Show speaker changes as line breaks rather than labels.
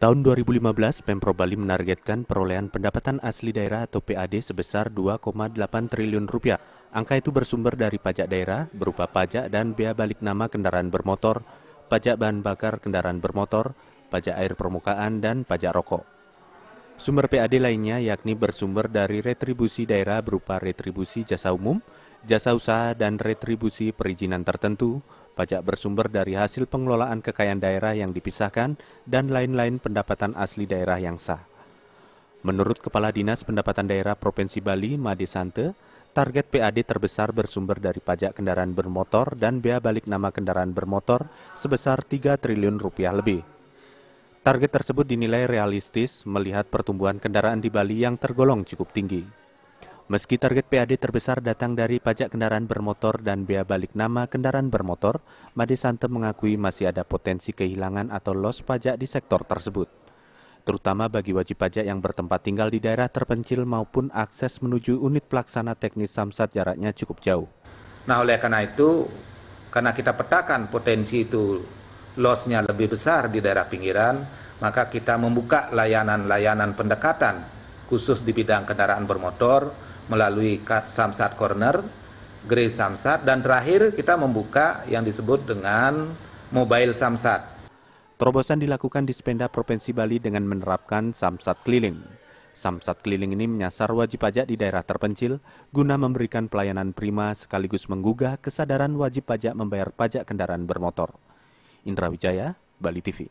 Tahun 2015, Pemprov Bali menargetkan perolehan pendapatan asli daerah atau PAD sebesar 2,8 triliun rupiah. Angka itu bersumber dari pajak daerah berupa pajak dan bea balik nama kendaraan bermotor, pajak bahan bakar kendaraan bermotor, pajak air permukaan, dan pajak rokok. Sumber PAD lainnya yakni bersumber dari retribusi daerah berupa retribusi jasa umum, jasa usaha, dan retribusi perizinan tertentu, pajak bersumber dari hasil pengelolaan kekayaan daerah yang dipisahkan, dan lain-lain pendapatan asli daerah yang sah. Menurut Kepala Dinas Pendapatan Daerah Provinsi Bali, Made Sante, target PAD terbesar bersumber dari pajak kendaraan bermotor dan bea balik nama kendaraan bermotor sebesar 3 triliun rupiah lebih. Target tersebut dinilai realistis melihat pertumbuhan kendaraan di Bali yang tergolong cukup tinggi. Meski target PAD terbesar datang dari pajak kendaraan bermotor dan bea balik nama kendaraan bermotor, Made Sante mengakui masih ada potensi kehilangan atau loss pajak di sektor tersebut, terutama bagi wajib pajak yang bertempat tinggal di daerah terpencil maupun akses menuju unit pelaksana teknis Samsat jaraknya cukup jauh.
Nah, oleh karena itu, karena kita petakan potensi itu loss-nya lebih besar di daerah pinggiran, maka kita membuka layanan-layanan pendekatan khusus di bidang kendaraan bermotor melalui Samsat Corner, Grace Samsat, dan terakhir kita membuka yang disebut dengan Mobile Samsat.
Terobosan dilakukan di Spenda Provinsi Bali dengan menerapkan Samsat Keliling. Samsat Keliling ini menyasar wajib pajak di daerah terpencil guna memberikan pelayanan prima sekaligus menggugah kesadaran wajib pajak membayar pajak kendaraan bermotor. Indra Wijaya, Bali TV.